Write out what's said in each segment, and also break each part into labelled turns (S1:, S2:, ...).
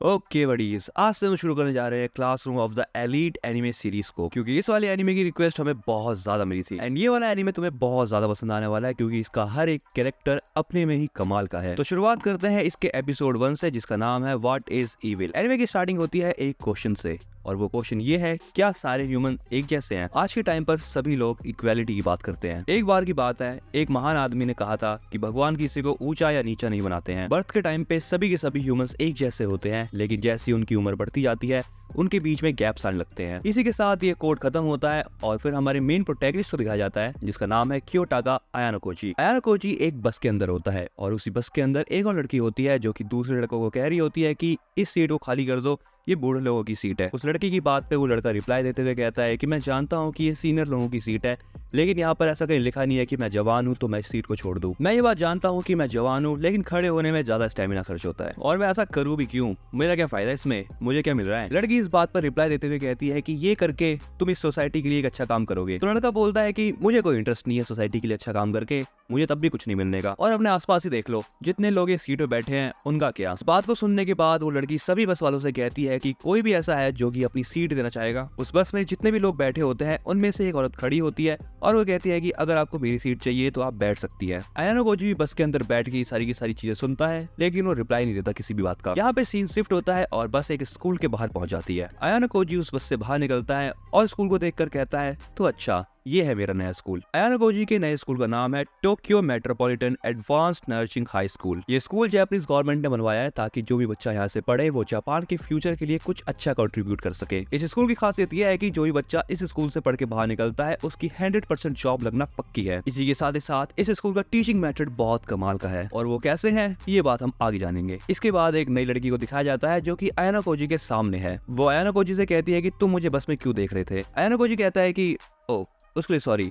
S1: Okay buddies, आज से हम शुरू करने जा रहे हैं classroom of the elite anime series को, क्योंकि इस वाले एनिमे की रिक्वेस्ट हमें बहुत ज्यादा मिली थी एंड ये वाला एनिमे तुम्हें बहुत ज्यादा पसंद आने वाला है क्योंकि इसका हर एक कैरेक्टर अपने में ही कमाल का है। तो शुरुआत करते हैं इसके एपिसोड 1 से, जिसका नाम है व्हाट इज इविल। एनिमे की स्टार्टिंग होती है एक क्वेश्चन से, और वो क्वेश्चन ये है, क्या सारे ह्यूमन एक जैसे हैं? आज के टाइम पर सभी लोग इक्वालिटी की बात करते हैं। एक बार की बात है, एक महान आदमी ने कहा था कि भगवान किसी को ऊंचा या नीचा नहीं बनाते हैं। बर्थ के टाइम पे सभी के सभी ह्यूमंस एक जैसे होते हैं, लेकिन जैसी उनकी उम्र बढ़ती जाती है उनके बीच में गैप्स आने लगते हैं। इसी के साथ ये कोड खत्म होता है और फिर हमारे मेन प्रोटैगनिस्ट को दिखाया जाता है, जिसका नाम है क्योटागा आयानोकोची। आयानोकोची एक बस के अंदर होता है और उसी बस के अंदर एक और लड़की होती है जो कि दूसरे लड़कों को कह रही होती है कि इस सीट को खाली कर दो, ये बूढ़े लोगों की सीट है। उस लड़की की बात पे वो लड़का रिप्लाई देते हुए कहता है कि मैं जानता हूँ कि ये सीनियर लोगों की सीट है, लेकिन यहाँ पर ऐसा कहीं लिखा नहीं है कि मैं जवान हूँ तो मैं इस सीट को छोड़ दूँ। मैं ये बात जानता हूँ कि मैं जवान हूँ, लेकिन खड़े होने में ज्यादा स्टेमिना खर्च होता है और मैं ऐसा करूँ भी क्यों, मेरा क्या फायदा इसमें, मुझे क्या मिल रहा है। लड़की इस बात पर रिप्लाई देते हुए कहती है कि ये करके तुम इस सोसाइटी के लिए एक अच्छा काम करोगे। तो लड़का बोलता है कि मुझे कोई इंटरेस्ट नहीं है सोसाइटी के लिए अच्छा काम करके, मुझे तब भी कुछ नहीं मिलने का, और अपने आसपास ही देख लो जितने लोग इस सीट पे बैठे हैं उनका क्या। इस बात को सुनने के बाद वो लड़की सभी बस वालों से कहती है कि कोई भी ऐसा है जो कि अपनी सीट देना चाहेगा। उस बस में जितने भी लोग बैठे होते हैं उनमें से एक औरत खड़ी होती है और वो कहती है कि अगर आपको मेरी सीट चाहिए तो आप बैठ सकती है। आयानोकोची भी बस के अंदर बैठ के सारी की सारी चीजें सुनता है, लेकिन वो रिप्लाई नहीं देता किसी भी बात का। यहाँ पे सीन शिफ्ट होता है और बस एक स्कूल के बाहर पहुंच जाती है। आयानोकोची उस बस से बाहर निकलता है और स्कूल को देखकर कहता है, तो अच्छा ये है मेरा नया स्कूल। आयानोकोची के नए स्कूल का नाम है Tokyo metropolitan advanced nursing high school. ये स्कूल जापानीज गवर्नमेंट ने बनवाया है ताकि जो भी बच्चा यहाँ से पढ़े वो जापान के फ्यूचर के लिए कुछ अच्छा कंट्रीब्यूट कर सके। इस स्कूल की खासियत यह है कि जो भी बच्चा इस स्कूल से पढ़ के बाहर निकलता है उसकी 100% जॉब लगना पक्की है। इसी के साथ ही साथ इस स्कूल का टीचिंग मेथड बहुत कमाल का है, और वो कैसे है ये बात हम आगे जानेंगे। इसके बाद एक नई लड़की को दिखाया जाता है जो कि आयानोकोची के सामने है। वो आयानोकोची से कहती है कि तुम मुझे बस में क्यों देख रहे थे। आयानोकोची कहता है कि ओ उसके लिए सॉरी,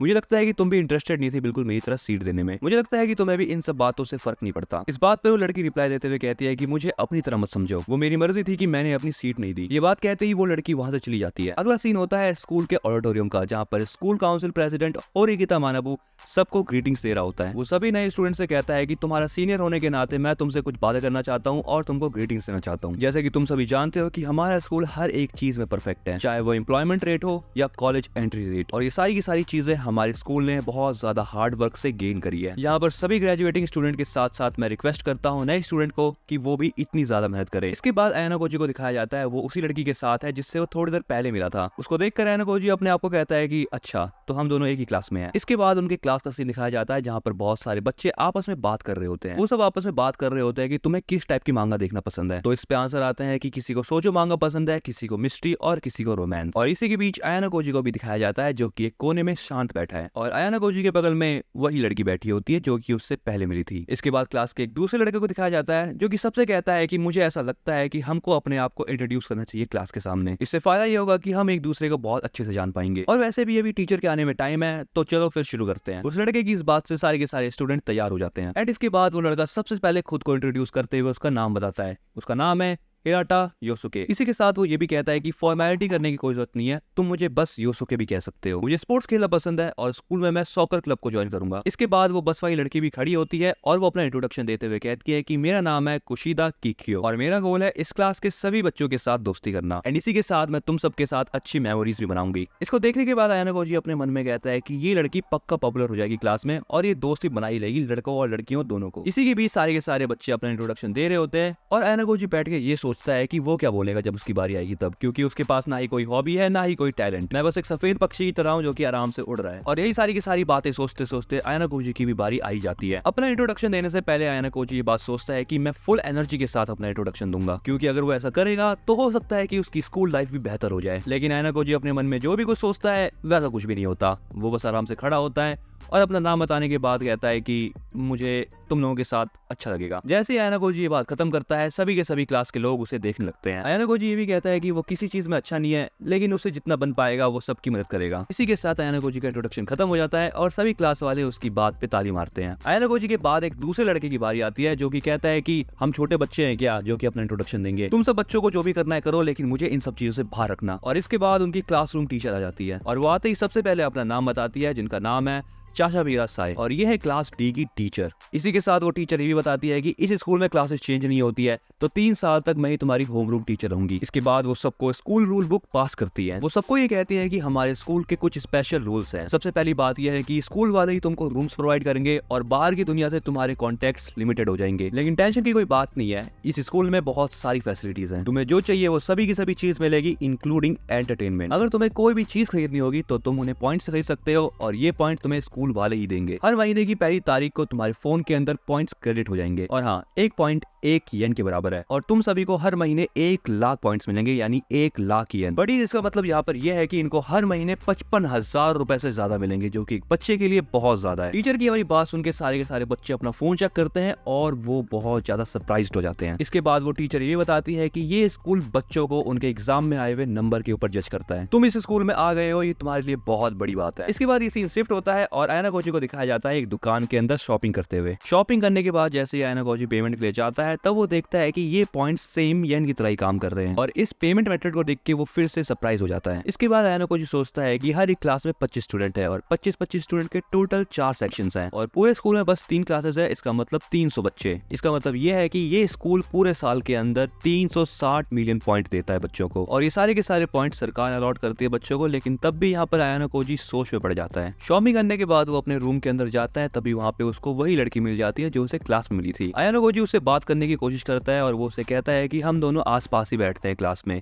S1: मुझे लगता है कि तुम भी इंटरेस्टेड नहीं थे बिल्कुल मेरी तरह सीट देने में, मुझे लगता है कि तुम्हें भी इन सब बातों से फर्क नहीं पड़ता। इस बात पर वो लड़की रिप्लाई देते हुए कहती है कि मुझे अपनी तरह मत समझो, वो मेरी मर्जी थी कि मैंने अपनी सीट नहीं दी। ये बात कहते ही वो लड़की वहां से चली जाती है। अगला सीन होता है स्कूल के ऑडिटोरियम का, जहाँ पर स्कूल काउंसिल प्रेसिडेंट ओरिगिता मानाबू सबको ग्रीटिंग्स दे रहा होता है। वो सभी नए स्टूडेंट से कहता है कि तुम्हारा सीनियर होने के नाते मैं तुमसे कुछ बातें करना चाहता हूँ और तुमको ग्रीटिंग्स देना चाहता हूँ। जैसे कि तुम सभी जानते हो कि हमारा स्कूल हर एक चीज में परफेक्ट है, चाहे वो एम्प्लॉयमेंट रेट हो या कॉलेज एंट्री रेट, और ये सारी की सारी चीजें हमारे स्कूल ने बहुत ज्यादा हार्ड वर्क से गेन करी है। यहाँ पर सभी ग्रेजुएटिंग स्टूडेंट के साथ साथ मैं रिक्वेस्ट करता हूँ नए स्टूडेंट को कि वो भी इतनी ज्यादा मेहनत करे। इसके बाद आयानोकोची को दिखाया जाता है वो उसी लड़की के साथ है जिससे वो थोड़ी देर पहले मिला था। उसको देखकर आयानोकोची अपने आप को कहता है कि अच्छा तो हम दोनों एक ही क्लास में हैं। इसके बाद उनके क्लास का सीन दिखाया जाता है जहाँ पर बहुत सारे बच्चे आपस में बात कर रहे होते हैं। वो सब आपस में बात कर रहे होते हैं कि तुम्हें किस टाइप की मांगा देखना पसंद है। तो इस पे आंसर आते हैं कि किसी को सोचो मांगा पसंद है, किसी को मिस्ट्री और किसी को रोमांस। और इसी के बीच आयानोकोची को भी दिखाया जाता है जो कि एक कोने में शांत बैठा है, और आयानोकोची के बगल में वही लड़की बैठी होती है जो कि उससे पहले मिली थी। इसके बाद क्लास के एक दूसरे लड़के को दिखाया जाता है जो कि सबसे कहता है कि मुझे ऐसा लगता है कि हमको अपने आप को इंट्रोड्यूस करना चाहिए क्लास के सामने, इससे फायदा ये होगा कि हम एक दूसरे को बहुत अच्छे से जान पाएंगे, और वैसे भी अभी टीचर के आने में टाइम है तो चलो फिर शुरू करते हैं। उस लड़के की इस बात से सारे के सारे स्टूडेंट तैयार हो जाते हैं एंड इसके बाद वो लड़का सबसे पहले खुद को इंट्रोड्यूस करते हुए उसका नाम बताता है। उसका नाम है हिराटा योसुके। इसी के साथ वो ये भी कहता है कि फॉर्मेलिटी करने की कोई जरूरत नहीं है, तुम मुझे बस योसुके भी कह सकते हो। मुझे स्पोर्ट्स खेलना पसंद है और स्कूल में मैं सॉकर क्लब को ज्वाइन करूंगा। इसके बाद वो बस वाली लड़की भी खड़ी होती है और वो अपना इंट्रोडक्शन देते हुए कहती है कि मेरा नाम है कुशिदा किक्यो और मेरा गोल है इस क्लास के सभी बच्चों के साथ दोस्ती करना, एंड इसी के साथ मैं तुम सबके साथ अच्छी मेमोरीज भी बनाऊंगी। इसको देखने के बाद आयानोकोची अपने मन में कहता है कि ये लड़की पक्का पॉपुलर हो जाएगी क्लास में और ये दोस्ती बनाई लेगी लड़कों और लड़कियों दोनों को। इसी के बीच सारे के सारे बच्चे अपना इंट्रोडक्शन दे रहे होते हैं और आयानोकोची बैठ के ये सोचता है कि वो क्या बोलेगा जब उसकी बारी आएगी तब, क्योंकि उसके पास ना ही कोई हॉबी है ना ही कोई टैलेंट। मैं बस एक सफेद पक्षी की तरह हूं जो कि आराम से उड़ रहा है। और यही सारी की सारी बातें सोचते सोचते आयानोकोची की भी बारी आई जाती है। अपना इंट्रोडक्शन देने से पहले आयानोकोची ये बात सोचता है कि मैं फुल एनर्जी के साथ अपना इंट्रोडक्शन दूंगा, क्योंकि अगर वो ऐसा करेगा तो हो सकता है कि उसकी स्कूल लाइफ भी बेहतर हो जाए। लेकिन आयानोकोची अपने मन में जो भी कुछ सोचता है वैसा कुछ भी नहीं होता। वो बस आराम से खड़ा होता है और अपना नाम बताने के बाद कहता है कि मुझे तुम लोगों के साथ अच्छा लगेगा। जैसे ही आयानोकोची ये बात खत्म करता है सभी के सभी क्लास के लोग उसे देखने लगते हैं। आयानोकोची ये भी कहता है कि वो किसी चीज में अच्छा नहीं है, लेकिन उसे जितना बन पाएगा वो सबकी मदद करेगा। इसी के साथ आयानोकोची का इंट्रोडक्शन खत्म हो जाता है और सभी क्लास वाले उसकी बात पे ताली मारते हैं। आयानोकोची के बाद एक दूसरे लड़के की बारी आती है जो कि कहता है कि हम छोटे बच्चे हैं क्या जो कि अपना इंट्रोडक्शन देंगे, तुम सब बच्चों को जो भी करना है करो, लेकिन मुझे इन सब चीजों से बाहर रखना। और इसके बाद उनकी क्लासरूम टीचर आ जाती है और वो आते ही सबसे पहले अपना नाम बताती है जिनका नाम है चाशा मीरा साई और ये है क्लास डी की टीचर। इसी के साथ वो टीचर ये भी बताती है कि इस स्कूल में क्लासेस चेंज नहीं होती है, तो 3 साल तक मैं ही तुम्हारी होमरूम टीचर रहूंगी। इसके बाद वो सबको स्कूल रूल बुक पास करती है। वो सबको ये कहती है कि हमारे स्कूल के कुछ स्पेशल रूल्स हैं। सबसे पहली बात यह है कि स्कूल वाले ही तुमको रूम्स प्रोवाइड करेंगे और बाहर की दुनिया से तुम्हारे कॉन्टेक्ट्स लिमिटेड हो जाएंगे। लेकिन टेंशन की कोई बात नहीं है, इस स्कूल में बहुत सारी फैसिलिटीज हैं। तुम्हें जो चाहिए वो सभी की सभी चीज मिलेगी, इंक्लूडिंग एंटरटेनमेंट। अगर तुम्हें कोई भी चीज खरीदनी होगी तो तुम उन्हें पॉइंट्स खरीद सकते हो और ये पॉइंट तुम्हें स्कूल वाले ही देंगे। हर महीने की पहली तारीख को तुम्हारे फोन के अंदर पॉइंट्स क्रेडिट हो जाएंगे और हाँ, एक पॉइंट 1 येन के बराबर है और तुम सभी को हर महीने 1 लाख पॉइंट्स मिलेंगे, यानी 1 लाख येन। बड़ी इसका मतलब यहाँ पर यह है कि इनको हर महीने 55,000 रुपए से ज्यादा मिलेंगे, जो कि एक बच्चे के लिए बहुत ज्यादा है। टीचर की वाली बात सुन के सारे बच्चे अपना फोन चेक करते हैं और वो बहुत ज्यादा सरप्राइज्ड हो जाते हैं। इसके बाद वो टीचर ये बताती है कि ये स्कूल बच्चों को उनके एग्जाम में आए हुए नंबर के ऊपर जज करता है। तुम इस स्कूल में आ गए हो, ये तुम्हारे लिए बहुत बड़ी बात है। इसके बाद ये सीन शिफ्ट होता है और आयना कोजी को दिखाया जाता है एक दुकान के अंदर शॉपिंग करते हुए। शॉपिंग करने के बाद जैसे ही आयना कोजी पेमेंट के लिए जाता है, तब वो देखता है कि ये पॉइंट्स सेम येन की तरह ही काम कर रहे हैं और इस पेमेंट मेथड को देख के वो फिर से सरप्राइज हो जाता है। इसके बाद आयना कोजी सोचता है कि हर एक क्लास में 25 स्टूडेंट है और 25 स्टूडेंट के टोटल 4 सेक्शंस हैं और पूरे स्कूल में बस 3 क्लासेस है। इसका मतलब 300 बच्चे। इसका मतलब ये है कि ये स्कूल पूरे साल के अंदर 360 मिलियन पॉइंट देता है बच्चों को और ये सारे के सारे पॉइंट सरकार अलॉट करती है बच्चों को। लेकिन तब भी यहाँ पर आयना कोजी सोच में पड़ जाता है। शॉपिंग करने के बाद वो अपने रूम के अंदर जाता है, तभी वहाँ पे उसको वही लड़की मिल जाती है जो उसे क्लास में मिली थी। आयना कोजी उससे बात करने की कोशिश करता है और वो उसे कहता है कि हम दोनों आसपास ही बैठते हैं क्लास में,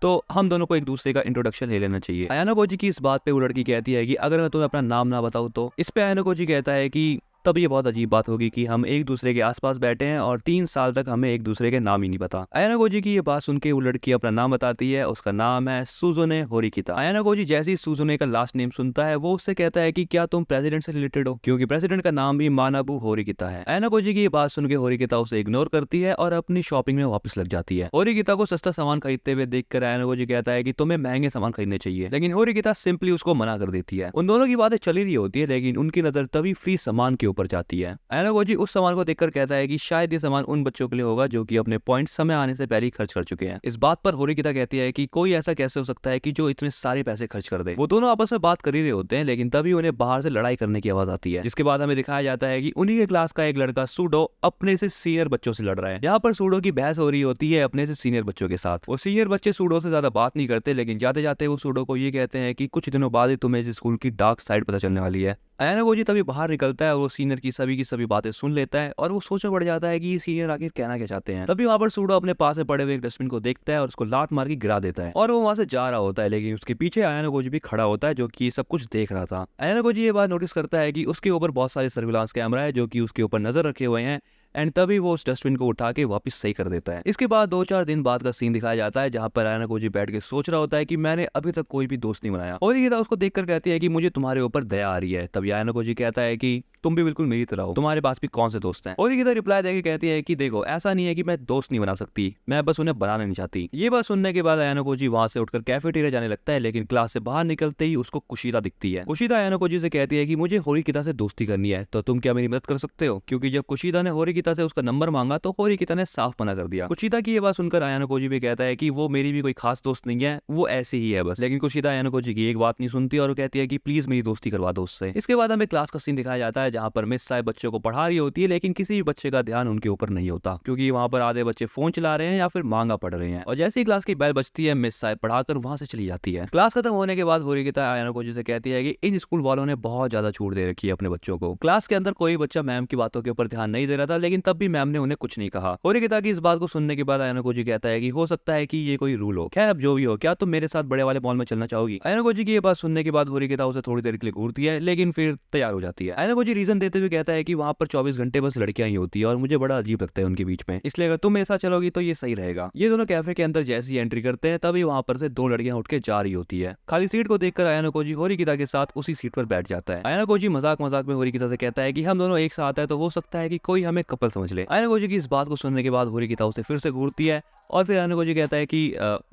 S1: तो हम दोनों को एक दूसरे का इंट्रोडक्शन ले लेना चाहिए। आयना कोजी की इस बात पे वो लड़की कहती है कि अगर मैं तुम्हें अपना नाम ना बताऊं तो। इस पे आयना कोजी कहता है कि तब ये बहुत अजीब बात होगी कि हम एक दूसरे के आसपास बैठे हैं और 3 साल तक हमें एक दूसरे के नाम ही नहीं पता। आयना कोजी की ये बात सुन के वो लड़की अपना नाम बताती है। उसका नाम है सुजुने होरिकिता। आयना कोजी जैसे ही सुजुने का लास्ट नेम सुनता है, वो उससे कहता है कि क्या तुम प्रेसिडेंट से रिलेटेड हो, क्योंकि प्रेसिडेंट का नाम भी मानाबू होरिकिता है। आयना कोजी की ये बात सुन के होरिकिता उसे इग्नोर करती है और अपनी शॉपिंग में वापस लग जाती है। होरिकिता को सस्ता सामान खरीदते हुए देखकर आयना कोजी कहता है कि तुम्हें महंगे सामान खरीदने चाहिए, लेकिन होरिकिता सिंपली उसको मना कर देती है। उन दोनों की बातें चली रही होती है, लेकिन उनकी नजर तभी फ्री सामान के ऊपर जाती है। आयना कोजी उस सामान को देखकर कहता है कि शायद ये सामान उन बच्चों के लिए होगा जो कि अपने पॉइंट समय आने से पहले ही खर्च कर चुके हैं। इस बात पर होरिकिता कहती है कि कोई ऐसा कैसे हो सकता है कि जो इतने सारे पैसे खर्च कर दे। वो दोनों आपस में बात कर ही रहे होते हैं, लेकिन तभी उन्हें बाहर से लड़ाई करने की आवाज आती है, जिसके बाद हमें दिखाया जाता है कि उन्हीं के क्लास का एक लड़का सूडो अपने से सीनियर बच्चों से लड़ रहा है। यहाँ पर सूडो की बहस हो रही होती है अपने से सीनियर बच्चों के साथ। वो सीनियर बच्चे सूडो से ज्यादा बात नहीं करते, लेकिन जाते जाते वो सूडो को ये कहते हैं कि कुछ दिनों बाद ही तुम्हें इस स्कूल की डार्क साइड पता चलने वाली है। आयना कोजी तभी बाहर निकलता है और वो सीनियर की सभी बातें सुन लेता है और वो सोच में पड़ जाता है कि ये सीनियर आखिर कहना क्या चाहते हैं। तभी वहाँ पर सूडो अपने पास में पड़े हुए एक डस्टबिन को देखता है और उसको लात मार के गिरा देता है और वो वहाँ से जा रहा होता है, लेकिन उसके पीछे आयना कोजी भी खड़ा होता है जो कि सब कुछ देख रहा था। आयना कोजी ये बात नोटिस करता है कि उसके ऊपर बहुत सारे सर्विलांस कैमरा है जो कि उसके ऊपर नजर रखे हुए हैं एंड तभी वो उस डस्टबिन को उठा के वापस सही कर देता है। इसके बाद 2-4 दिन बाद का सीन दिखाया जाता है जहाँ पर आयना कोजी बैठ के सोच रहा होता है कि मैंने अभी तक कोई भी दोस्त नहीं बनाया। होरिकिता उसको देखकर कहती है कि मुझे तुम्हारे ऊपर दया आ रही है। तभी आयना कोजी कहता है कि तुम भी बिल्कुल मेरी तरह हो, तुम्हारे पास भी कौन से दोस्त हैं। होरिकिता रिप्लाई देके कहती है कि देखो ऐसा नहीं है कि मैं दोस्त नहीं बना सकती, मैं बस उन्हें बनाना नहीं चाहती। ये बात सुनने के बाद आयना कोजी वहां से उठकर कैफेटेरिया जाने लगता है, लेकिन क्लास से बाहर निकलते ही उसको कुशिता दिखती है। कुशिता आयना कोजी से कहती है कि मुझे होरिकिता से दोस्ती करनी है, तो तुम क्या मेरी मदद कर सकते हो, क्योंकि जब कुशिता ने होरिकिता से उसका नंबर मांगा तो होरिकिता ने साफ मना कर दिया। कुशिता की ये बात सुनकर आयना कोजी भी कहता है कि वो मेरी भी कोई खास दोस्त नहीं है, वो ऐसी ही है बस। लेकिन कुशिता आयना कोजी की एक बात नहीं सुनती और वो कहती है कि प्लीज मेरी दोस्ती करवा दो उससे। इसके बाद हमें क्लास का सीन दिखाया जाता है जहाँ पर मिस साई बच्चों को पढ़ा रही होती है, लेकिन किसी भी बच्चे का ध्यान उनके ऊपर नहीं होता, क्योंकि वहाँ पर आधे बच्चे फोन चला रहे हैं या फिर मांगा पढ़ रहे हैं। और जैसे ही क्लास की बेल बजती है, मिस साई पढ़ाकर वहां से चली जाती है। क्लास खत्म होने के बाद होरिकिता आयना कोजी से कहती है कि इन स्कूल वालों ने बहुत ज्यादा छूट दे रखी है अपने बच्चों को। क्लास के अंदर कोई बच्चा मैम की बातों के ऊपर ध्यान नहीं दे रहा था, लेकिन तब भी मैम ने उन्हें कुछ नहीं कहा। होरिकिता की इस बात को सुनने के बाद आयना कोजी कहता है कि हो सकता है कि ये कोई रूल हो। खैर अब जो भी हो, क्या तुम मेरे साथ बड़े वाले मॉल में चलना चाहोगी। आयना कोजी की ये बात सुनने के बाद होरिकिता उसे थोड़ी देर के लिए घूरती है, लेकिन फिर तैयार हो जाती है। आयना कोजी रीजन देते हुए कहता है कि वहाँ पर 24 घंटे बस लड़कियां ही होती है और मुझे बड़ा अजीब लगता है उनके बीच में, इसलिए अगर तुम मेरे साथ चलोगी तो ये सही रहेगा। ये दोनों कैफे के अंदर जैसे ही एंट्री करते हैं, तभी वहाँ पर से 2 लड़कियां उठ के जा रही होती है। खाली सीट को देखकर आयना कोजी होरिकिता के साथ उसी सीट पर बैठ जाता है। आयना कोजी मजाक में होरिकिता से कहता है कि हम दोनों एक साथ है तो हो सकता है कि कोई हमें कपल समझ ले। आयना कोजी की इस बात को सुनने के बाद होरिकिता उसे फिर से घूरती है और फिर आयना कोजी कहता है कि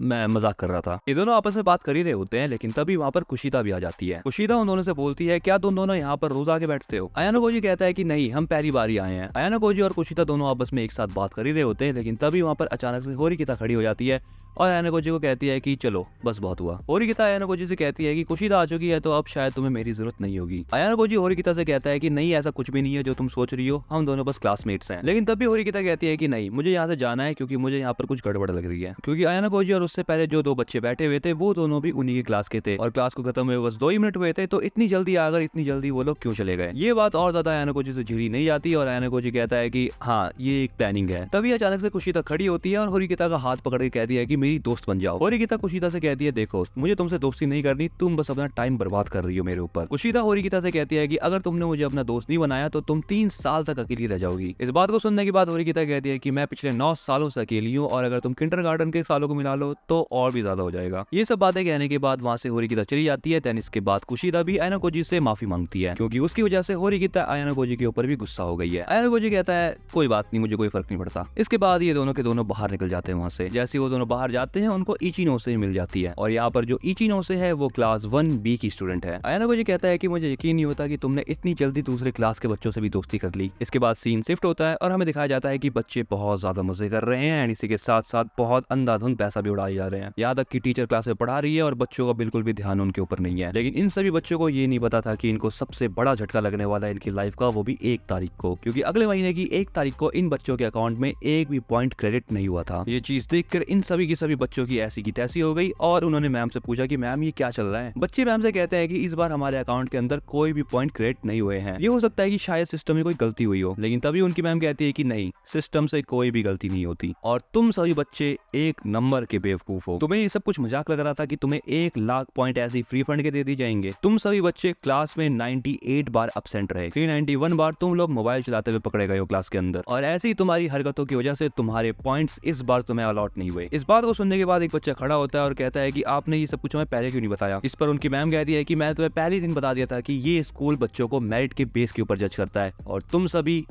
S1: मैं मजाक कर रहा था। ये दोनों आपस में बात कर ही रहे होते हैं, लेकिन तभी वहाँ पर कुशिता भी आ जाती है। कुशिता उन दोनों से बोलती है क्या तुम दोनों यहाँ पर रोज आके बैठते हो। आयना कोजी कहता है कि नहीं, हम पहली बार ही आए हैं। आयना कोजी और कुशिता दोनों आपस में एक साथ बात कर ही रहे होते हैं, लेकिन तभी वहाँ पर अचानक से होरिकिता खड़ी हो जाती है और आयाना कोजी को कहती है कि चलो बस बहुत हुआ। होरिकिता आयाना कोजी से कहती है कि कुशिदा आ चुकी है तो अब शायद तुम्हें मेरी जरूरत नहीं होगी। आयाना कोजी होरिकिता से कहता है कि नहीं, ऐसा कुछ भी नहीं है जो तुम सोच रही हो, हम दोनों बस क्लासमेट्स हैं। लेकिन तब भी होरिकिता कहती है कि नहीं, मुझे यहाँ से जाना है क्योंकि मुझे यहाँ पर कुछ गड़बड़ लग रही है। क्योंकि आयाना कोजी और उससे पहले जो 2 बच्चे बैठे हुए थे वो दोनों भी उन्हीं की क्लास के थे और क्लास को खत्म हुए बस 2 ही मिनट हुए थे, तो इतनी जल्दी आकर इतनी जल्दी वो लोग क्यों चले गए। ये बात और ज्यादा आयाना कोजी से झिड़ी नहीं आती और आयाना कोजी कहता है कि हाँ, ये एक प्लानिंग है। तभी अचानक से कुशिदा खड़ी होती है और होरिकिता का हाथ पकड़ के कहती है कि मेरी दोस्त बन जाओ। होरिकिता कुशिदा से कहती है देखो, मुझे तुमसे दोस्ती नहीं करनी, तुम बस अपना टाइम बर्बाद कर रही हो मेरे ऊपर। कुशिदा होरिकिता से कहती है कि अगर तुमने मुझे अपना दोस्त नहीं बनाया तो तुम 3 साल तक अकेली रह जाओगी। इस बात को सुनने के बाद होरिकिता कहती है कि मैं पिछले 9 सालों से अकेली हूँ और अगर तुम किंडरगार्टन के सालों को मिला लो तो और भी ज्यादा हो जाएगा। ये सब बातें कहने के बाद वहां से होरिकिता चली जाती है। देन इसके बाद कुशिदा भी आयाना कोजी से माफी मांगती है क्योंकि उसकी वजह से होरिकिता आयाना कोजी के ऊपर भी गुस्सा हो गई है। आयाना कोजी कहता है कोई बात नहीं, मुझे कोई फर्क नहीं पड़ता। इसके बाद ये दोनों के दोनों बाहर निकल जाते हैं वहां से। जैसे वो दोनों बाहर जाते हैं उनको इचिनोसे मिल जाती है और यहाँ पर जो इचिनोसे है वो क्लास 1B की स्टूडेंट है। आयाना कोजी कहता है कि मुझे यकीन नहीं होता कि तुमने इतनी जल्दी दूसरे क्लास के बच्चों से भी दोस्ती कर ली। इसके बाद सीन शिफ्ट होता है और हमें दिखाया जाता है कि बच्चे बहुत ज्यादा मजे कर रहे हैं एंड इसी के साथ साथ बहुत अंधाधुंध पैसा भी उड़ाए जा रहे हैं। यहाँ तक कि टीचर क्लास में पढ़ा रही है और बच्चों का बिल्कुल भी ध्यान उनके ऊपर नहीं है। लेकिन इन सभी बच्चों को ये नहीं पता था कि इनको सबसे बड़ा झटका लगने वाला है इनकी लाइफ का, वो भी 1 तारीख को, क्योंकि अगले महीने की 1 तारीख को इन बच्चों के अकाउंट में एक भी पॉइंट क्रेडिट नहीं हुआ था। ये चीज देखकर इन सभी की सभी बच्चों की ऐसी की तैसी हो गई और उन्होंने मैम से पूछा कि मैम ये क्या चल रहा है। बच्चे मैम से कहते हैं कि इस बार हमारे अकाउंट के अंदर कोई भी पॉइंट क्रेडिट नहीं हुए हैं। ये हो सकता है कि शायद सिस्टम में कोई गलती हुई हो, लेकिन तभी उनकी मैम कहती है कि नहीं, सिस्टम से कोई भी गलती नहीं होती और तुम सभी बच्चे 1 नंबर के बेवकूफ हो। तुम्हें ये सब कुछ मजाक लग रहा था कि तुम्हें 1 लाख पॉइंट ऐसे ही फ्री फंड के दे दी जाएंगे। तुम सभी बच्चे क्लास में 98 बार अब्सेंट रहे, 391 बार तुम लोग मोबाइल चलाते हुए पकड़े गए हो क्लास के अंदर और ऐसी ही तुम्हारी हरकतों की वजह से तुम्हारे पॉइंट्स इस बार तुम्हें अलॉट नहीं हुए। इस बात को सुनने के बाद एक बच्चा खड़ा होता है और कहता है कि आपने ये सब कुछ हमें पहले क्यों नहीं बताया। इस पर उनकी मैम कहती है कि मैं तुम्हें पहले दिन बता दिया था कि ये स्कूल बच्चों को मेरिट के बेस के ऊपर जज करता है और तुम सभी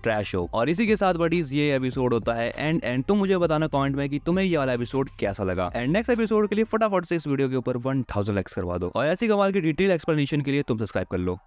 S1: ट्रैश हो। और इसी के साथ बडीज ये एपिसोड होता है एंड तुम मुझे बताना कमेंट में कि तुम्हें ये वाला एपिसोड कैसा लगा एंड नेक्स्ट एपिसोड के लिए फटाफट से इस वीडियो के ऊपर 1000 लाइक्स करवा दो और ऐसी कमाल की डिटेल एक्सप्लेनेशन के लिए तुम सब्सक्राइब कर लो।